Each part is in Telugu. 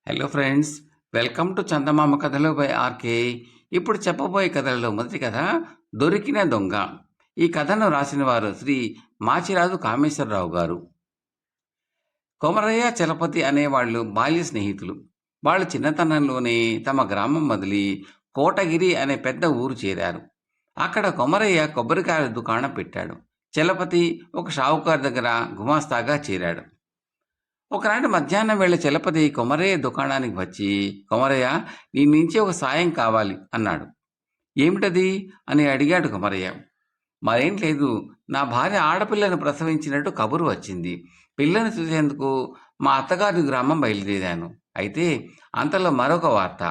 హలో ఫ్రెండ్స్, వెల్కమ్ టు చందమామ కథలు బై ఆర్కే. ఇప్పుడు చెప్పబోయే కథలలో మొదటి కథ దొరికిన దొంగ. ఈ కథను రాసిన వారు శ్రీ మాచిరాజు కామేశ్వరరావు గారు. కొమరయ్య, చలపతి అనేవాళ్ళు బాల్య స్నేహితులు. వాళ్ళు చిన్నతనంలోనే తమ గ్రామం వదిలి కోటగిరి అనే పెద్ద ఊరు చేరారు. అక్కడ కొమరయ్య కొబ్బరికాయల దుకాణం పెట్టాడు. చలపతి ఒక షావుకారు దగ్గర గుమాస్తాగా చేరాడు. ఒకనాటి మధ్యాహ్నం వేళ చలపతి కొమరయ్య దుకాణానికి వచ్చి, కొమరయ్య, నీ నుంచి ఒక సాయం కావాలి అన్నాడు. ఏమిటది అని అడిగాడు కొమరయ్య. మరేం లేదు, నా భార్య ఆడపిల్లను ప్రసవించినట్టు కబురు వచ్చింది. పిల్లను చూసేందుకు మా అత్తగారి గ్రామం బయలుదేరాను. అయితే అంతలో మరొక వార్త.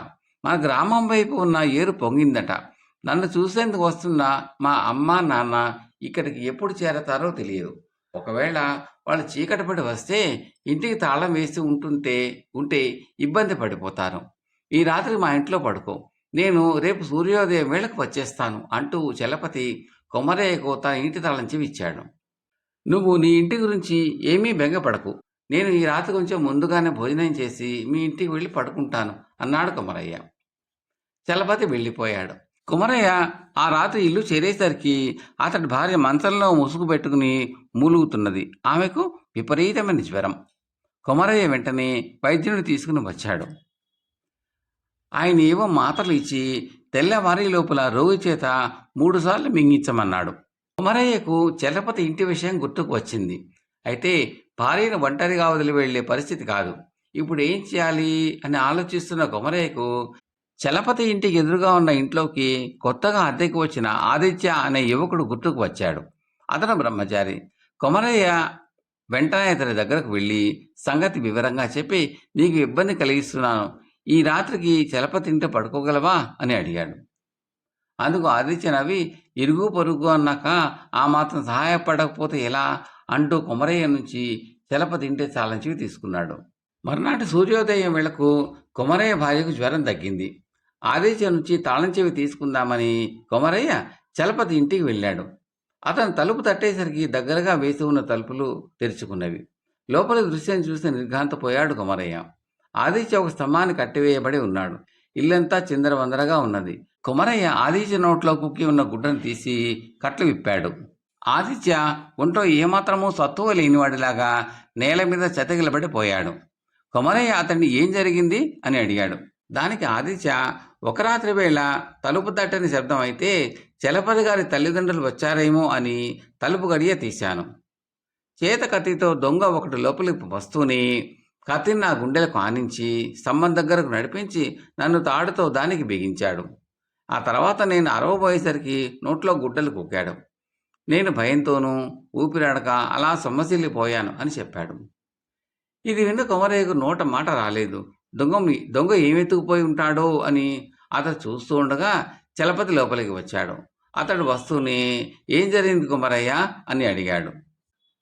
మన గ్రామం వైపు ఉన్న ఏరు పొంగిందట. నన్ను చూసేందుకు వస్తున్న మా అమ్మ నాన్న ఇక్కడికి ఎప్పుడు చేరతారో తెలియదు. ఒకవేళ వాళ్ళు చీకటి పడి వస్తే ఇంటికి తాళం వేసి ఉంటే ఇబ్బంది పడిపోతారు. ఈ రాత్రి మా ఇంట్లో పడుకో, నేను రేపు సూర్యోదయం వేళకు వచ్చేస్తాను అంటూ చలపతి కొమరయ్యకు తన ఇంటి తాళం చెవి ఇచ్చాడు. నువ్వు నీ ఇంటి గురించి ఏమీ బెంగపడకు. నేను ఈ రాత్రి కొంచెం ముందుగానే భోజనం చేసి మీ ఇంటికి వెళ్ళి పడుకుంటాను అన్నాడు కొమరయ్య. చలపతి వెళ్ళిపోయాడు. కుమరయ్య ఆ రాత్రి ఇల్లు చేరేసరికి అతడి భార్య మంచంలో ముసుగు పెట్టుకుని మూలుగుతున్నది. ఆమెకు విపరీతమైన జ్వరం. కుమరయ్య వెంటనే వైద్యుని తీసుకుని వచ్చాడు. ఆయన ఏవో మాత్రలు ఇచ్చి తెల్లవారి లోపల రోగి చేత 3 సార్లు మింగించమన్నాడు. కుమరయ్యకు చలపతి ఇంటి విషయం గుర్తుకు వచ్చింది. అయితే భార్యను ఒంటరిగా వదిలి వెళ్లే పరిస్థితి కాదు. ఇప్పుడు ఏం చేయాలి అని ఆలోచిస్తున్న కుమరయ్యకు చలపతి ఇంటికి ఎదురుగా ఉన్న ఇంట్లోకి కొత్తగా అద్దెకు వచ్చిన ఆదిత్య అనే యువకుడు గుర్తుకు వచ్చాడు. అతను బ్రహ్మచారి. కొమరయ్య వెంటనే అతని దగ్గరకు వెళ్ళి సంగతి వివరంగా చెప్పి, నీకు ఇబ్బంది కలిగిస్తున్నాను, ఈ రాత్రికి చలపతి ఇంట్లో పడుకోగలవా అని అడిగాడు. అందుకు ఆదిత్య నవ్వి, ఇరుగు పొరుగు అన్నాక ఆ మాత్రం సహాయపడకపోతే ఎలా అంటూ కొమరయ్య నుంచి చలపతి ఇంటి తాళంచెవి తీసుకున్నాడు. మర్నాటి సూర్యోదయం వేళకు కొమరయ్య భార్యకు జ్వరం తగ్గింది. ఆదిత్య నుంచి తాళం చెవి తీసుకుందామని కొమరయ్య చలపతి ఇంటికి వెళ్ళాడు. అతను తలుపు తట్టేసరికి దగ్గరగా వేసి ఉన్న తలుపులు తెరుచుకున్నవి. లోపలి దృశ్యం చూసి నిర్ఘాంతపోయాడు కొమరయ్య. ఆదిత్య ఒక స్తంభాన్ని కట్టివేయబడి ఉన్నాడు. ఇల్లంతా చిందరవందరగా ఉన్నది. కొమరయ్య ఆదిత్య నోట్లో కుక్కి ఉన్న గుడ్డను తీసి కట్లు విప్పాడు. ఆదిత్య ఒంట్లో ఏమాత్రమూ సత్తువ లేనివాడిలాగా నేల మీద చతికిలబడిపోయాడు. కొమరయ్య అతన్ని ఏం జరిగింది అని అడిగాడు. దానికి ఆదిత్య, ఒక రాత్రి వేళ తలుపు తట్టని శబ్దం అయితే చలపతి గారి తల్లిదండ్రులు వచ్చారేమో అని తలుపు గడియ తీశాను. చేత కత్తితో దొంగ ఒకటి లోపలికి వస్తూనే కత్తిని నా గుండెలకు ఆనించి స్తంభం దగ్గరకు నడిపించి నన్ను తాడుతో దానికి బిగించాడు. ఆ తర్వాత నేను అరవబోయేసరికి నోట్లో గుడ్డలు కుక్కాడు. నేను భయంతోనూ ఊపిరాడక అలా సొమ్మసిల్లిపోయాను అని చెప్పాడు. ఇది విన్న కొమరయ్యకు నోట మాట రాలేదు. దొంగ ఏమెత్తుకుపోయి ఉంటాడో అని అతడు చూస్తూ ఉండగా చలపతి లోపలికి వచ్చాడు. అతడు వస్తూనే, ఏం జరిగింది కొమరయ్య అని అడిగాడు.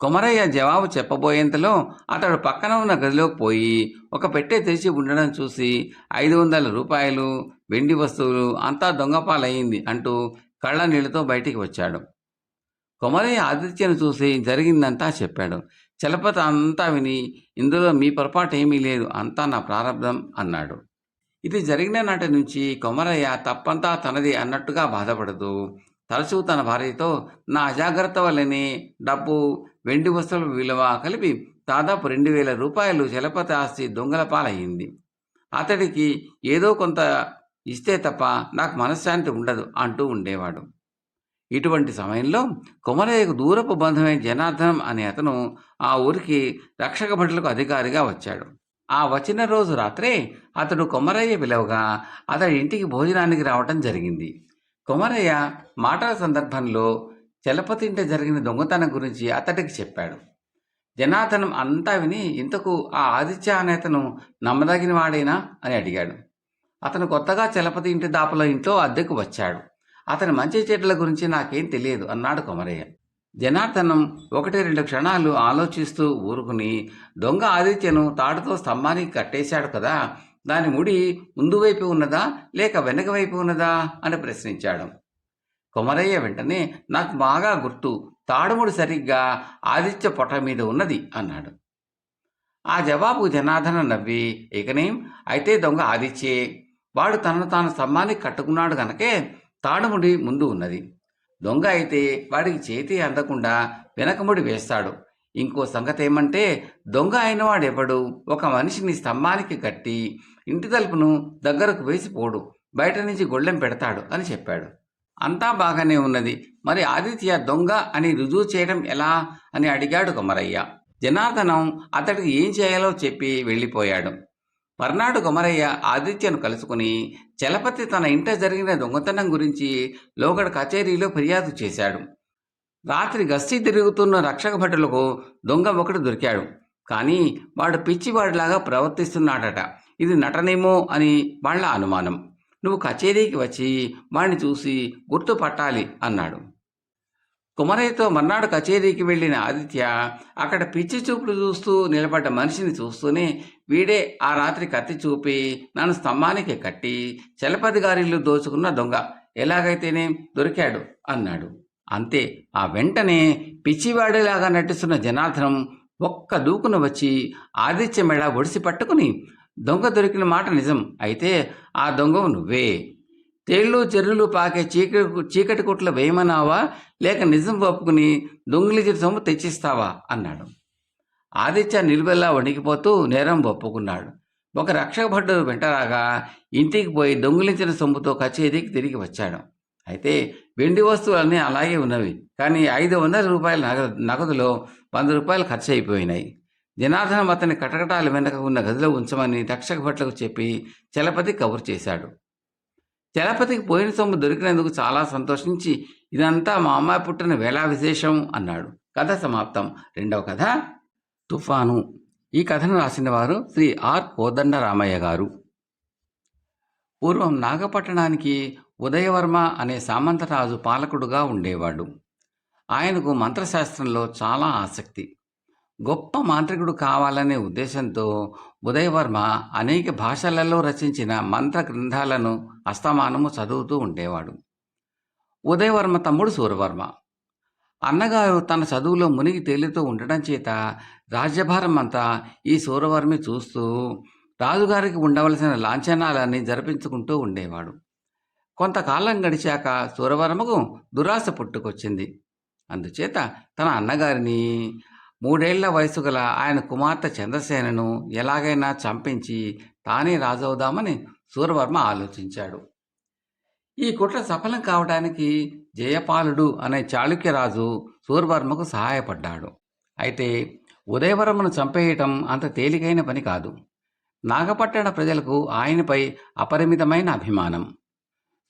కొమరయ్య జవాబు చెప్పబోయేంతలో అతడు పక్కన ఉన్న గదిలోకి పోయి ఒక పెట్టె తెరిచి ఉండడం చూసి 500 రూపాయలు, వెండి వస్తువులు అంతా దొంగపాలయ్యింది అంటూ కళ్ళ నీళ్లతో బయటికి వచ్చాడు. కొమరయ్య ఆదిత్యను చూసి జరిగిందంతా చెప్పాడు. చలపతి అంతా విని, ఇందులో మీ పొరపాటు ఏమీ లేదు, అంతా నా ప్రారంధం అన్నాడు. ఇది జరిగిన నాటి నుంచి కొమరయ్య తప్పంతా తనది అన్నట్టుగా బాధపడుతూ తరచూ తన భార్యతో, నా అజాగ్రత్త వల్లనే డబ్బు, వెండి వస్తువుల విలువ కలిపి దాదాపు 2000 రూపాయలు చలపతి ఆస్తి దొంగల పాలయ్యింది. అతడికి ఏదో కొంత ఇస్తే తప్ప నాకు మనశ్శాంతి ఉండదు అంటూ ఉండేవాడు. ఇటువంటి సమయంలో కొమరయ్యకు దూరపు బంధువైన జనార్దనం అనే అతను ఆ ఊరికి రక్షక భటులకు అధికారిగా వచ్చాడు. ఆ వచ్చిన రోజు రాత్రే అతడు కొమరయ్య పిలవగా అతడి ఇంటికి భోజనానికి రావటం జరిగింది. కొమరయ్య మాటల సందర్భంలో చలపతి ఇంట జరిగిన దొంగతనం గురించి అతడికి చెప్పాడు. జనార్దనం అంతా విని, ఇంతకు ఆ ఆదిత్య అనే అతను నమ్మదగిన వాడేనా అని అడిగాడు. అతను కొత్తగా చలపతి ఇంటి దాపల ఇంట్లో అద్దెకు వచ్చాడు. అతని మంచి చెడ్డల గురించి నాకేం తెలియదు అన్నాడు కొమరయ్య. జనార్దనం 1-2 క్షణాలు ఆలోచిస్తూ ఊరుకుని, దొంగ ఆదిత్యను తాడుతో స్తంభానికి కట్టేశాడు కదా, దాని ముడి ముందు వైపు ఉన్నదా లేక వెనక వైపు ఉన్నదా అని ప్రశ్నించాడు. కొమరయ్య వెంటనే, నాకు బాగా గుర్తు, తాడుముడి సరిగ్గా ఆదిత్య పొట్ట మీద ఉన్నది అన్నాడు. ఆ జవాబు జనార్దన నవ్వి, ఇకనేం అయితే దొంగ ఆదిత్యే. వాడు తనను తాను స్తంభానికి కట్టుకున్నాడు గనకే తాడుముడి ముందు ఉన్నది. దొంగ అయితే వాడికి చేతి అందకుండా వెనకముడి వేస్తాడు. ఇంకో సంగతేమంటే, దొంగ అయినవాడెవడు ఒక మనిషిని స్తంభానికి కట్టి ఇంటి తలుపును దగ్గరకు వేసిపోడు, బయట నుంచి గొళ్ళెం పెడతాడు అని చెప్పాడు. అంతా బాగానే ఉన్నది. మరి ఆదిత్య దొంగ అని రుజువు చేయడం ఎలా అని అడిగాడు కొమరయ్య. జనార్దనం అతడికి ఏం చేయాలో చెప్పి వెళ్ళిపోయాడు. మర్నాడు కొమరయ్య ఆదిత్యను కలుసుకుని చలపతి తన ఇంట జరిగిన దొంగతనం గురించి లోగడ కచేరీలో ఫిర్యాదు చేశాడు. రాత్రి గస్తీ తిరుగుతున్న రక్షక భటులకు దొంగ ఒకడు దొరికాడు. కానీ వాడు పిచ్చివాడిలాగా ప్రవర్తిస్తున్నాడట. ఇది నటనేమో అని వాళ్ళ అనుమానం. నువ్వు కచేరీకి వచ్చి వాడిని చూసి గుర్తుపట్టాలి అన్నాడు. కుమరయ్యతో మర్నాడు కచేరీకి వెళ్ళిన ఆదిత్య అక్కడ పిచ్చి చూపులు చూస్తూ నిలబడ్డ మనిషిని చూస్తూనే, వీడే ఆ రాత్రి కత్తి చూపి నన్ను స్తంభానికి కట్టి చలపతి గారిల్లు దోచుకున్న దొంగ, ఎలాగైతేనే దొరికాడు అన్నాడు. అంతే. ఆ వెంటనే పిచ్చివాడిలాగా నటిస్తున్న జనార్దనం ఒక్క దూకున వచ్చి ఆదిత్య మెడ ఒడిసి పట్టుకుని, దొంగ దొరికిన మాట నిజం అయితే ఆ దొంగవు నువ్వే. తేళ్ళు చెర్రులు పాకే చీకటి కుట్ల వేయమన్నావా, లేక నిజం ఒప్పుకుని దొంగిలించిన సొమ్ము తెచ్చిస్తావా అన్నాడు. ఆదిత్య నిలువెల్లా వణికిపోతూ నేరం ఒప్పుకున్నాడు. ఒక రక్షక భటుడు వెంటరాగా ఇంటికి పోయి దొంగిలించిన సొమ్ముతో కచేరీకి తిరిగి వచ్చాడు. అయితే వెండి వస్తువులన్నీ అలాగే ఉన్నవి. కానీ 500 రూపాయల నగదులో 100 రూపాయలు ఖర్చు అయిపోయినాయి. జనార్దనం అతని కటకటాల వెనక ఉన్న గదిలో ఉంచమని రక్షక భట్లకు చెప్పి చలపతి కబురు చేశాడు. చలపతికి పోయిన సొమ్ము దొరికినందుకు చాలా సంతోషించి, ఇదంతా మా అమ్మాయి పుట్టిన వేళా విశేషం అన్నాడు. కథ సమాప్తం. రెండవ కథ తుఫాను. ఈ కథను రాసిన వారు శ్రీ ఆర్ కోదండరామయ్య గారు. పూర్వం నాగపట్టణానికి ఉదయవర్మ అనే సామంతరాజు పాలకుడుగా ఉండేవాడు. ఆయనకు మంత్రశాస్త్రంలో చాలా ఆసక్తి. గొప్ప మాంత్రికుడు కావాలనే ఉద్దేశంతో ఉదయవర్మ అనేక భాషలలో రచించిన మంత్ర గ్రంథాలను అస్తమానము చదువుతూ ఉండేవాడు. ఉదయవర్మ తమ్ముడు సూరవర్మ. అన్నగారు తన చదువులో మునిగి తేలుతూ ఉండడం చేత రాజ్యభారం అంతా ఈ సూరవర్మి చూస్తూ రాజుగారికి ఉండవలసిన లాంఛనాలన్నీ జరిపించుకుంటూ ఉండేవాడు. కొంతకాలం గడిచాక సూరవర్మకు దురాశ పుట్టుకొచ్చింది. అందుచేత తన అన్నగారిని 3 ఏళ్ల వయసు గల ఆయన కుమార్తె చంద్రసేనను ఎలాగైనా చంపించి తానే రాజవుదామని సూరవర్మ ఆలోచించాడు. ఈ కుట్ర సఫలం కావడానికి జయపాలుడు అనే చాళుక్యరాజు సూరవర్మకు సహాయపడ్డాడు. అయితే ఉదయవర్మను చంపేయటం అంత తేలికైన పని కాదు. నాగపట్టణ ప్రజలకు ఆయనపై అపరిమితమైన అభిమానం.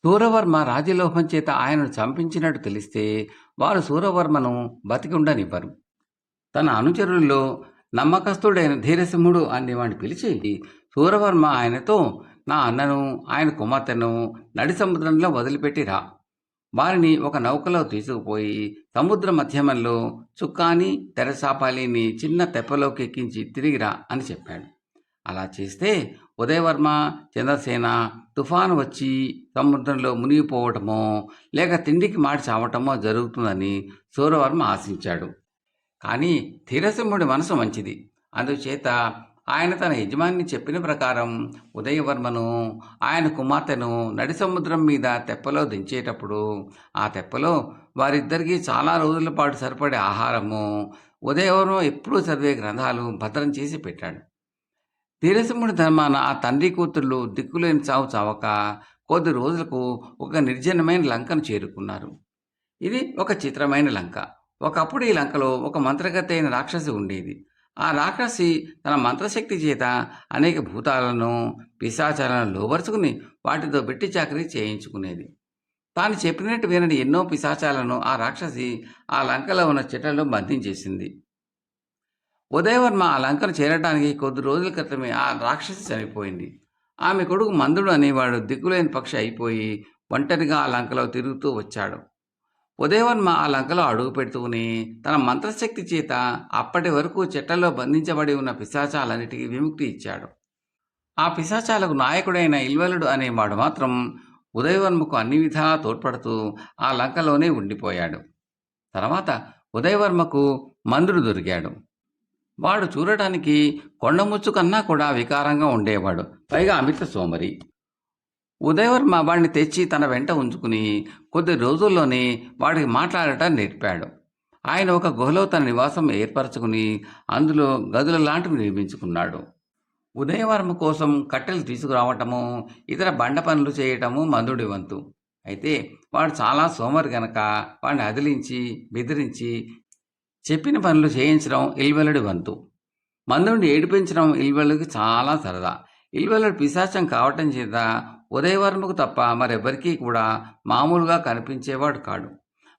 సూరవర్మ రాజలోహం చేత ఆయనను చంపించినట్టు తెలిస్తే వారు సూరవర్మను బతికి ఉండనివ్వరు. తన అనుచరుల్లో నమ్మకస్తుడైన ధీరసింహుడు అనేవాడిని పిలిచి, సూరవర్మ ఆయనతో, నా అన్నను ఆయన కుమార్తెను నడి సముద్రంలో వదిలిపెట్టిరా. వారిని ఒక నౌకలో తీసుకుపోయి సముద్ర మధ్యమంలో చుక్కాని తెరసాపాలిని చిన్న తెప్పలోకి ఎక్కించి తిరిగిరా అని చెప్పాడు. అలా చేస్తే ఉదయవర్మ చంద్రసేన తుఫాను వచ్చి సముద్రంలో మునిగిపోవటమో లేక తిండికి మాడి చావటమో జరుగుతుందని సూరవర్మ ఆశించాడు. కానీ ధీరసింహుడి మనసు మంచిది. అందుచేత ఆయన తన యజమాని చెప్పిన ప్రకారం ఉదయవర్మను ఆయన కుమార్తెను నడి సముద్రం మీద తెప్పలో దించేటప్పుడు ఆ తెప్పలో వారిద్దరికీ చాలా రోజుల పాటు సరిపడే ఆహారము, ఉదయవర్మ ఎప్పుడూ చదివే గ్రంథాలు భద్రం చేసి పెట్టాడు. ధీరసింహుడి ధర్మాన ఆ తండ్రి కూతుళ్ళు దిక్కులేని చావు చావక కొద్ది రోజులకు ఒక నిర్జనమైన లంకను చేరుకున్నారు. ఇది ఒక చిత్రమైన లంక. ఒకప్పుడు ఈ లంకలో ఒక మంత్రగతి అయిన రాక్షసి ఉండేది. ఆ రాక్షసి తన మంత్రశక్తి చేత అనేక భూతాలను పిశాచాలను లోబరుచుకుని వాటితో పెట్టి చాకరీ చేయించుకునేది. తాను చెప్పినట్టు వినని ఎన్నో పిశాచాలను ఆ రాక్షసి ఆ లంకలో ఉన్న చెట్లలో బంధించేసింది. ఉదయవర్మ ఆ లంకను చేరడానికి కొద్ది రోజుల క్రితమే ఆ రాక్షసి చనిపోయింది. ఆమె కొడుకు మందుడు అనేవాడు దిక్కులేని పక్షి అయిపోయి ఒంటరిగా ఆ లంకలో తిరుగుతూ వచ్చాడు. ఉదయవర్మ ఆ లంకలో అడుగు పెడుతూనే తన మంత్రశక్తి చేత అప్పటి వరకు చెట్లలో బంధించబడి ఉన్న పిశాచాలన్నిటికీ విముక్తి ఇచ్చాడు. ఆ పిశాచాలకు నాయకుడైన ఇల్వలుడు అనేవాడు మాత్రం ఉదయవర్మకు అన్ని విధాలా తోడ్పడుతూ ఆ లంకలోనే ఉండిపోయాడు. తర్వాత ఉదయవర్మకు మందుడు దొరికాడు. వాడు చూడటానికి కొండముచ్చు కన్నా కూడా వికారంగా ఉండేవాడు. పైగా అమిత సోమరి. ఉదయవర్మ వాడిని తెచ్చి తన వెంట ఉంచుకుని కొద్ది రోజుల్లోనే వాడికి మాట్లాడటం నేర్పాడు. ఆయన ఒక గుహలో తన నివాసం ఏర్పరచుకుని అందులో గదుల లాంటివి నిర్మించుకున్నాడు. ఉదయవర్మ కోసం కట్టెలు తీసుకురావటము, ఇతర బండ పనులు చేయటము మందుడి వంతు. అయితే వాడు చాలా సోమరి గనక వాడిని అదిలించి బెదిరించి చెప్పిన పనులు చేయించడం ఇల్వెలుడి వంతు. మందుడిని ఏడిపించడం ఇల్వెలుడికి చాలా సరదా. ఇల్వెలుడు పిశాచం కావటం చేత ఉదయవర్మకు తప్ప మరెవ్వరికీ కూడా మామూలుగా కనిపించేవాడు కాడు.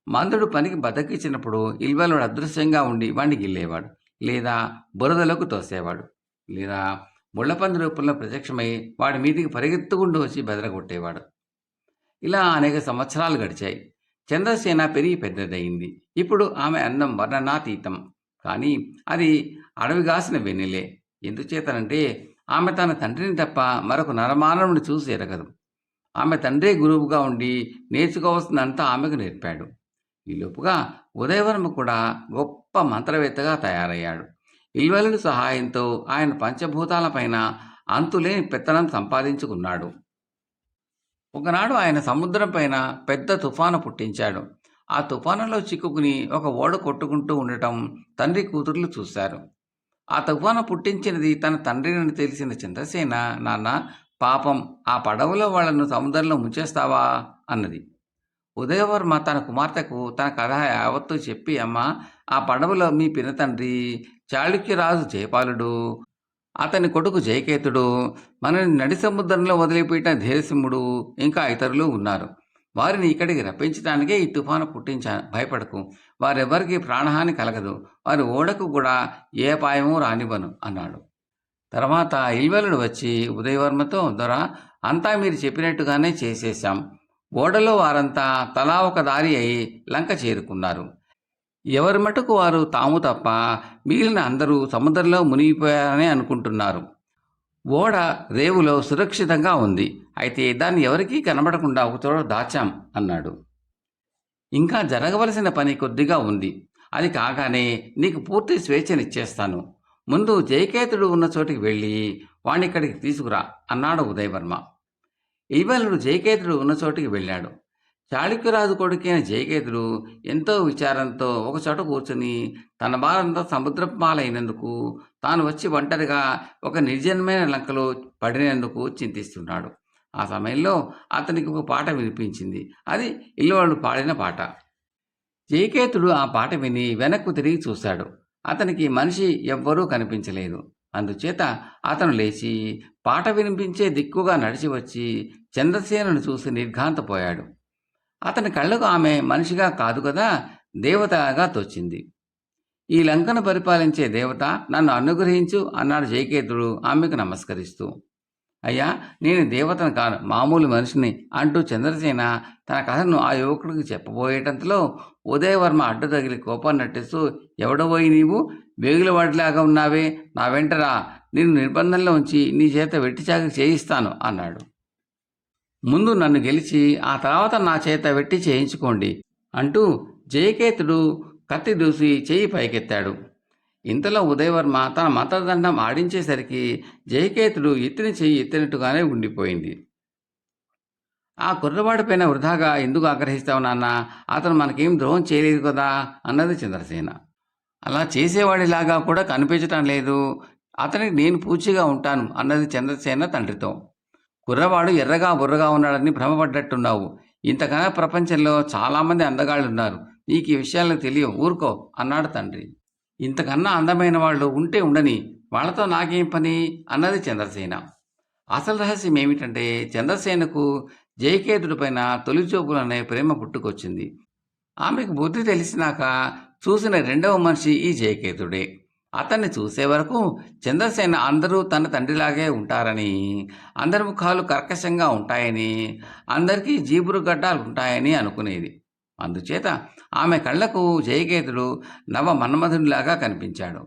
మందుడు పనికి బద్దకిచ్చినప్పుడు ఇల్వెలుడు అదృశ్యంగా ఉండి వాడిని గిల్లేవాడు, లేదా బురదలోకి తోసేవాడు, లేదా ముళ్ళపంది రూపంలో ప్రత్యక్షమై వాడి మీదికి పరిగెత్తుకుంటూ వచ్చి బెదరగొట్టేవాడు. ఇలా అనేక సంవత్సరాలు గడిచాయి. చంద్రసేన పెరిగి పెద్దదయింది. ఇప్పుడు ఆమె అందం వర్ణనాతీతం. కానీ అది అడవిగాసిన వెన్నెలే. ఎందుచేతనంటే ఆమె తన తండ్రిని తప్ప మరొక నరమానవుని చూసి ఎరగదు. ఆమె తండ్రే గురువుగా ఉండి నేర్చుకోవాల్సిందంతా ఆమెకు నేర్పాడు. ఈలోపుగా ఉదయవర్మ కూడా గొప్ప మంత్రవేత్తగా తయారయ్యాడు. ఇల్వలుడి సహాయంతో ఆయన పంచభూతాలపైన అంతులేని పెత్తనం సంపాదించుకున్నాడు. ఒకనాడు ఆయన సముద్రం పైన పెద్ద తుఫాను పుట్టించాడు. ఆ తుఫానులో చిక్కుకుని ఒక ఓడ కొట్టుకుంటూ ఉండటం తండ్రి కూతుర్లు చూశారు. ఆ తుఫాను పుట్టించినది తన తండ్రిని తెలిసిన చంద్రసేన, నాన్న పాపం ఆ పడవలో వాళ్లను సముద్రంలో ముంచేస్తావా అన్నది. ఉదయవర్మ తన కుమార్తెకు తన కథ యావత్తూ చెప్పి, అమ్మ, ఆ పడవలో మీ పినతండ్రి చాళుక్యరాజు జయపాలుడు, అతని కొడుకు జయకేతుడు, మనని నడి సముద్రంలో వదిలిపెట్టిన ధీరసింహుడు, ఇంకా ఇతరులు ఉన్నారు. వారిని ఇక్కడికి రప్పించడానికే ఈ తుఫాను పుట్టించాను. భయపడకు, వారెవ్వరికీ ప్రాణహాని కలగదు. వారి ఓడకు కూడా ఏ అపాయమూ రానివ్వను అన్నాడు. తర్వాత ఇల్వలుడు వచ్చి ఉదయవర్మతో, దొర, అంతా మీరు చెప్పినట్టుగానే చేసేశాం. ఓడలో వారంతా తలా ఒక దారి అయి లంక చేరుకున్నారు. ఎవరి మటుకు వారు తాము తప్ప మిగిలిన అందరూ సముద్రంలో మునిగిపోయారని అనుకుంటున్నారు. ఓడ రేవులో సురక్షితంగా ఉంది. అయితే దాన్ని ఎవరికీ కనబడకుండా ఒకచోట దాచాం అన్నాడు. ఇంకా జరగవలసిన పని కొద్దిగా ఉంది. అది కాగానే నీకు పూర్తి స్వేచ్ఛనిచ్చేస్తాను. ముందు జయకేతుడు ఉన్న చోటికి వెళ్ళి వాణ్ణిక్కడికి తీసుకురా అన్నాడు ఉదయవర్మ. ఇల్వలుడు జయకేతుడు ఉన్న చోటికి వెళ్ళాడు. చాళుక్యరాజు కొడుకైన జయకేతుడు ఎంతో విచారంతో ఒకచోట కూర్చుని తన బాలంతా సముద్రపాలైనందుకు, తాను వచ్చి ఒంటరిగా ఒక నిర్జనమైన లంకలో పడినందుకు చింతిస్తున్నాడు. ఆ సమయంలో అతనికి ఒక పాట వినిపించింది. అది ఇల్వలుడు పాడిన పాట. జయకేతుడు ఆ పాట విని వెనక్కు తిరిగి చూశాడు. అతనికి మనిషి ఎవ్వరూ కనిపించలేదు. అందుచేత అతను లేచి పాట వినిపించే దిక్కుగా నడిచి వచ్చి చంద్రసేనును చూసి నిర్ఘాంతపోయాడు. అతని కళ్ళకు ఆమె మనిషిగా కాదు కదా, దేవతగా తోచింది. ఈ లంకను పరిపాలించే దేవత, నన్ను అనుగ్రహించు అన్నాడు జయకేతుడు ఆమెకు నమస్కరిస్తూ. అయ్యా, నేను దేవతను కాను, మామూలు మనిషిని అంటూ చంద్రసేన తన కథను ఆ యువకుడికి చెప్పబోయేటంతలో ఉదయవర్మ అడ్డు తగిలి కోపాన్ని నటిస్తూ, ఎవడబోయి నీవు, వేగులవాడిలాగా ఉన్నావే, నా వెంటరా, నిన్ను నిర్బంధంలో ఉంచి నీ చేత వెట్టిచాకి చేయిస్తాను అన్నాడు. ముందు నన్ను గెలిచి ఆ తర్వాత నా చేత వెట్టి చేయించుకోండి అంటూ జయకేతుడు కత్తి దూసి చేయి పైకెత్తాడు. ఇంతలో ఉదయవర్మ తన మంత్రదండం ఆడించేసరికి జయకేతుడు ఎత్తిన చెయ్యి ఎత్తినట్టుగానే ఉండిపోయింది. ఆ కుర్రవాడిపైన వృధాగా ఎందుకు ఆగ్రహిస్తావు నాన్న, అతను మనకేం ద్రోహం చేయలేదు కదా అన్నది చంద్రసేన. అలా చేసేవాడిలాగా కూడా కనిపించటం లేదు, అతనికి నేను పూచిగా ఉంటాను అన్నది చంద్రసేన తండ్రితో. కుర్రవాడు ఎర్రగా బుర్రగా ఉన్నాడని భ్రమపడ్డట్టున్నావు. ఇంతకన్నా ప్రపంచంలో చాలామంది అందగాళ్ళున్నారు, నీకు ఈ విషయాలు తెలియవు, ఊరుకో అన్నాడు తండ్రి. ఇంతకన్నా అందమైన వాళ్ళు ఉంటే ఉండని, వాళ్లతో నాకేం పని అన్నది చంద్రసేన. అసలు రహస్యం ఏమిటంటే చంద్రసేనకు జయకేతుడిపైన తొలిచూపులనే ప్రేమ పుట్టుకొచ్చింది. ఆమెకు బుద్ధి తెలిసినాక చూసిన రెండవ మనిషి ఈ జయకేతుడే. అతన్ని చూసే వరకు చంద్రసేన అందరూ తన తండ్రిలాగే ఉంటారని, అందరి ముఖాలు కర్కశంగా ఉంటాయని, అందరికీ జీబురు గడ్డాలు ఉంటాయని అనుకునేది. అందుచేత ఆమె కళ్లకు జయకేతుడు నవ మన్మధునిలాగా కనిపించాడు.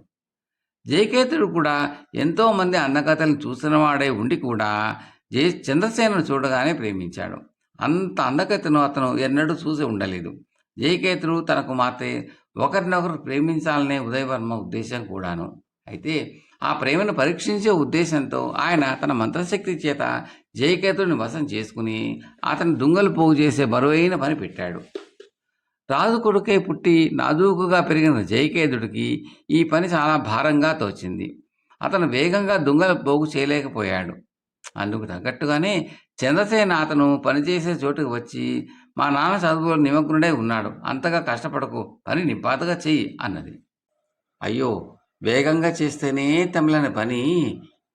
జయకేతుడు కూడా ఎంతోమంది అందకథలను చూసినవాడే ఉండి కూడా చంద్రసేనను చూడగానే ప్రేమించాడు. అంత అందకథను అతను ఎన్నడూ చూసి ఉండలేదు. జయకేతుడు తన కుమార్తె ఒకరినొకరు ప్రేమించాలనే ఉదయవర్మ ఉద్దేశం కూడాను. అయితే ఆ ప్రేమను పరీక్షించే ఉద్దేశంతో ఆయన తన మంత్రశక్తి చేత జయకేతుడిని వశం చేసుకుని అతని దుంగలు పోగు చేసే బరువైన పని పెట్టాడు. రాజు కొడుకై పుట్టి నాజూకుగా పెరిగిన జయకేతుడికి ఈ పని చాలా భారంగా తోచింది. అతను వేగంగా దుంగలు పోగు చేయలేకపోయాడు. అందుకు తగ్గట్టుగానే చంద్రసేన అతను పనిచేసే చోటుకు వచ్చి, మా నాన్న చదువులో నిమగ్నుడై ఉన్నాడు, అంతగా కష్టపడకు, పని నిపాతగా చెయ్యి అన్నది. అయ్యో, వేగంగా చేస్తేనే తమిళని పని,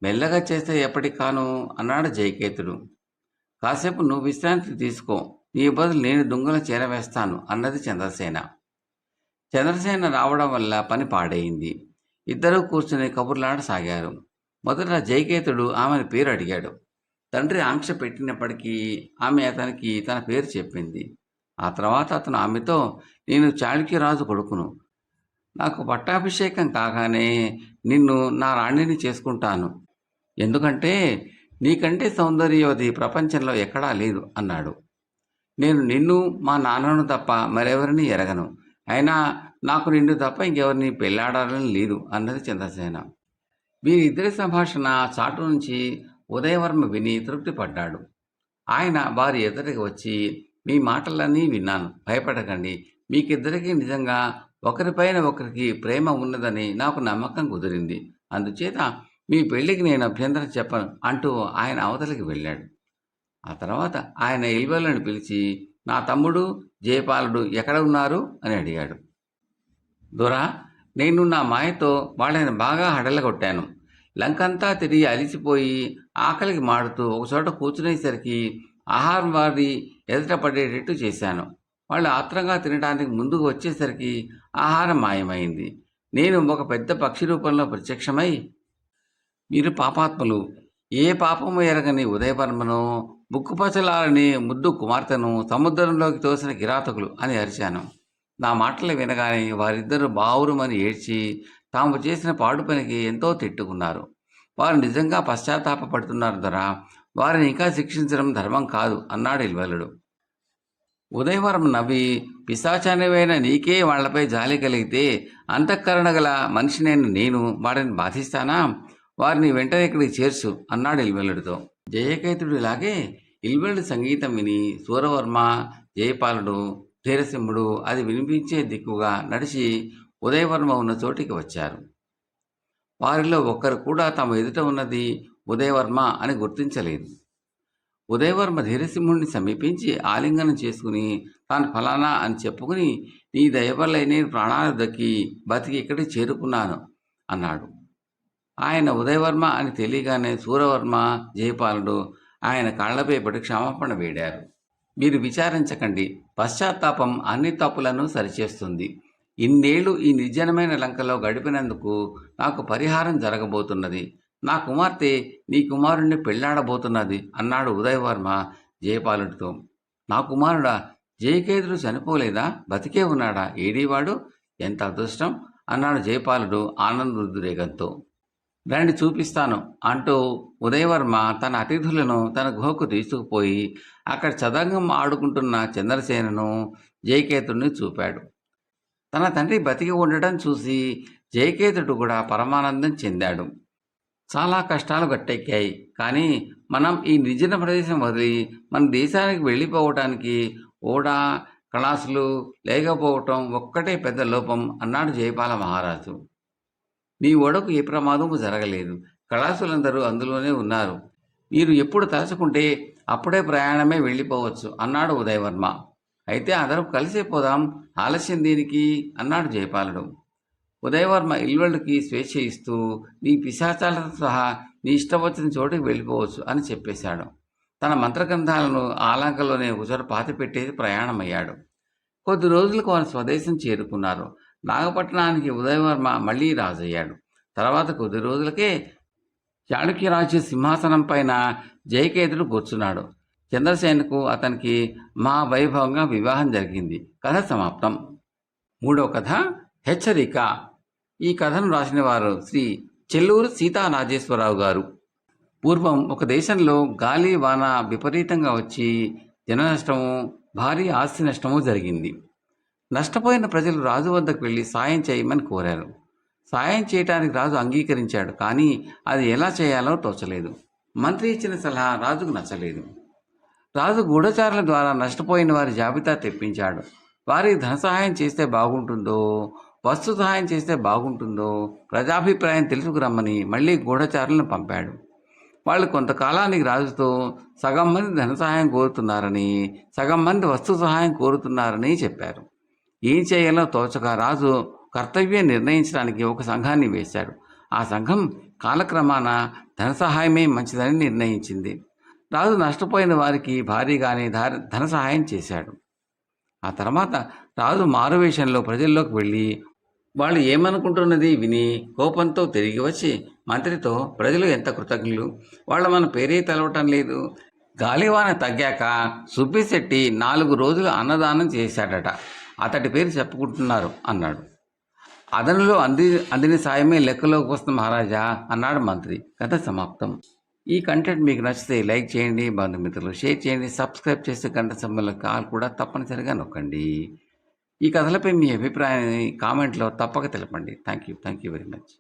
మెల్లగా చేస్తే ఎప్పటికి కాను అన్నాడు జయకేతుడు. కాసేపు నువ్వు విశ్రాంతి తీసుకో, నీ బదులు నేను దుంగలు చేరవేస్తాను అన్నది చంద్రసేన. చంద్రసేన రావడం వల్ల పని పాడైంది. ఇద్దరూ కూర్చుని కబుర్లాడసాగారు. మొదట జయకేతుడు ఆమెను పేరు అడిగాడు. తండ్రి ఆంక్ష పెట్టినప్పటికీ ఆమె అతనికి తన పేరు చెప్పింది. ఆ తర్వాత అతను ఆమెతో, నేను చాళుక్యరాజు కొడుకును, నాకు పట్టాభిషేకం కాగానే నిన్ను నా రాణిని చేసుకుంటాను, ఎందుకంటే నీకంటే సౌందర్యవతి ప్రపంచంలో ఎక్కడా లేదు అన్నాడు. నేను నిన్ను మా నాన్నను తప్ప మరెవరిని ఎరగను, అయినా నాకు నిన్ను తప్ప ఇంకెవరిని పెళ్లాడాలని లేదు అన్నది చంద్రసేన. వీరిద్దరి సంభాషణ చాటు నుంచి ఉదయవర్మ విని తృప్తిపడ్డాడు. ఆయన వారి ఎదుటికి వచ్చి, మీ మాటలన్నీ విన్నాను, భయపడకండి, మీకిద్దరికీ నిజంగా ఒకరిపైన ఒకరికి ప్రేమ ఉన్నదని నాకు నమ్మకం కుదిరింది, అందుచేత మీ పెళ్లికి నేను అభ్యంతరం చెప్పను అంటూ ఆయన అవతలికి వెళ్ళాడు. ఆ తర్వాత ఆయన ఇల్వలను పిలిచి, నా తమ్ముడు జయపాలుడు ఎక్కడ ఉన్నారు అని అడిగాడు. దొరా, నేను నా మాయతో వాళ్ళని బాగా హడలగొట్టాను. లంకంతా తిరిగి అలిసిపోయి ఆకలికి మాడుతూ ఒకచోట కూర్చునేసరికి ఆహారం వారి ఎదుట పడేటట్టు చేశాను. వాళ్ళు ఆత్రంగా తినడానికి ముందుకు వచ్చేసరికి ఆహారం మాయమైంది. నేను ఒక పెద్ద పక్షి రూపంలో ప్రత్యక్షమై, మీరు పాపాత్ములు, ఏ పాపము ఎరగని ఉదయవర్మను, ముక్కుపచ్చలారని ముద్దు కుమార్తెను సముద్రంలోకి తోసిన కిరాతకులు అని అరిచాను. నా మాటలు వినగానే వారిద్దరూ బావురుమని ఏడ్చి తాము చేసిన పాడు పనికి ఎంతో తిట్టుకున్నారు. వారు నిజంగా పశ్చాత్తాపడుతున్నారు ధరా, వారిని ఇంకా శిక్షించడం ధర్మం కాదు అన్నాడు ఇల్వలుడు. ఉదయవర్మ నవ్వి, పిశాచానివైన నీకే వాళ్లపై జాలి కలిగితే అంతఃకరణ గల మనిషినైన నేను వారిని బాధిస్తానా? వారిని వెంటనే ఇక్కడికి చేర్చు అన్నాడు ఇల్వలుడితో. జయకేతుడు ఇలాగే ఇల్వలుడి సంగీతం విని సూరవర్మ, జయపాలుడు, ధీరసింహుడు అది వినిపించే దిక్కుగా నడిచి ఉదయవర్మ ఉన్న చోటికి వచ్చారు. వారిలో ఒక్కరు కూడా తమ ఎదుట ఉన్నది ఉదయవర్మ అని గుర్తించలేదు. ఉదయవర్మ ధీరసింహుడిని సమీపించి ఆలింగనం చేసుకుని తాను ఫలానా అని చెప్పుకుని, నీ దయవల్ల నేను ప్రాణాలు దక్కి బతికి ఇక్కడికి చేరుకున్నాను అన్నాడు. ఆయన ఉదయవర్మ అని తెలియగానే సూరవర్మ, జయపాలుడు ఆయన కాళ్లపై పడి క్షమాపణ వేడారు. మీరు విచారించకండి, పశ్చాత్తాపం అన్ని తప్పులను సరిచేస్తుంది. ఇన్నేళ్లు ఈ నిర్జనమైన లంకలో గడిపినందుకు నాకు పరిహారం జరగబోతున్నది. నా కుమార్తె నీ కుమారుణ్ణి పెళ్లాడబోతున్నది అన్నాడు ఉదయవర్మ జయపాలుడితో. నా కుమారుడా, జయకేతుడు చనిపోలేదా? బతికే ఉన్నాడా? ఏడీవాడు? ఎంత అదృష్టం అన్నాడు జయపాలుడు ఆనందోద్రేకంతో. రండి చూపిస్తాను అంటూ ఉదయవర్మ తన అతిథులను తన గుహకు తీసుకుపోయి అక్కడ చదరంగం ఆడుకుంటున్న చంద్రసేనను, జయకేతుడిని చూపాడు. తన తండ్రి బతికి ఉండటం చూసి జయకేతుడు కూడా పరమానందం చెందాడు. చాలా కష్టాలు గట్టెక్కాయి, కానీ మనం ఈ నిర్జన ప్రదేశం వదిలి మన దేశానికి వెళ్ళిపోవటానికి ఓడా కళాసులు లేకపోవటం ఒక్కటే పెద్ద లోపం అన్నాడు జయపాల మహారాజు. నీ ఓడకు ఏ ప్రమాదము జరగలేదు, కళాసులందరూ అందులోనే ఉన్నారు. మీరు ఎప్పుడు తలుచుకుంటే అప్పుడే ప్రయాణమే వెళ్ళిపోవచ్చు అన్నాడు ఉదయవర్మ. అయితే అందరం కలిసే పోదాం, ఆలస్యం దీనికి అన్నాడు జయపాలుడు. ఉదయవర్మ ఇల్వళ్ళకి స్వేచ్ఛ ఇస్తూ, నీ పిశాచాలతో సహా నీ ఇష్టం వచ్చిన చోటుకి వెళ్ళిపోవచ్చు అని చెప్పేశాడు. తన మంత్రగ్రంథాలను ఆలంకలోనే ఒకచోట పాతిపెట్టేసి ప్రయాణమయ్యాడు. కొద్ది రోజులకు వారు స్వదేశం చేరుకున్నారు. నాగపట్టణానికి ఉదయవర్మ మళ్లీ రాజయ్యాడు. తర్వాత కొద్ది రోజులకే చాళుక్యరాజ్య సింహాసనం పైన జయకేతుడు కూర్చున్నాడు. చంద్రసేనకు అతనికి మహావైభవంగా వివాహం జరిగింది. కథ సమాప్తం. మూడవ కథ హెచ్చరిక. ఈ కథను రాసిన వారు శ్రీ చెల్లూరు సీతారాజేశ్వరరావు గారు. పూర్వం ఒక దేశంలో గాలి వాన విపరీతంగా వచ్చి జన నష్టము, భారీ ఆస్తి నష్టము జరిగింది. నష్టపోయిన ప్రజలు రాజు వద్దకు వెళ్ళి సాయం చేయమని కోరారు. సాయం చేయటానికి రాజు అంగీకరించాడు, కానీ అది ఎలా చేయాలో తోచలేదు. మంత్రి ఇచ్చిన సలహా రాజుకు నచ్చలేదు. రాజు గూఢచారుల ద్వారా నష్టపోయిన వారి జాబితా తెప్పించాడు. వారికి ధన సహాయం చేస్తే బాగుంటుందో, వస్తు సహాయం చేస్తే బాగుంటుందో ప్రజాభిప్రాయం తెలుసుకురమ్మని మళ్ళీ గూఢచారులను పంపాడు. వాళ్ళు కొంతకాలానికి రాజుతో సగం మంది ధన సహాయం కోరుతున్నారని, సగం మంది వస్తు సహాయం కోరుతున్నారని చెప్పారు. ఏం చేయాలో తోచక రాజు కర్తవ్యం నిర్ణయించడానికి ఒక సంఘాన్ని వేశాడు. ఆ సంఘం కాలక్రమాన ధన సహాయమే మంచిదని నిర్ణయించింది. రాజు నష్టపోయిన వారికి భారీగానే ధన సహాయం చేశాడు. ఆ తర్వాత రాజు మారువేషంలో ప్రజల్లోకి వెళ్ళి వాళ్ళు ఏమనుకుంటున్నది విని కోపంతో తిరిగి వచ్చి మంత్రితో, ప్రజలు ఎంత కృతజ్ఞులు, వాళ్ళ మన పేరే తెలవటం లేదు. గాలివాన తగ్గాక సుబ్బిశెట్టి 4 రోజులు అన్నదానం చేశాడట, అతడి పేరు చెప్పుకుంటున్నారు అన్నాడు. అదనులో అందిన సాయమే లెక్కలోకి వస్తుంది మహారాజా అన్నాడు మంత్రి. కథ సమాప్తం. ఈ కంటెంట్ మీకు నచ్చితే లైక్ చేయండి, బంధుమిత్రులు షేర్ చేయండి, సబ్స్క్రైబ్ చేసి గంట సింబల్ కాల్ కూడా తప్పనిసరిగా నొక్కండి. ఈ కథలపై మీ అభిప్రాయాన్ని కామెంట్లో తప్పక తెలపండి. Thank you very much.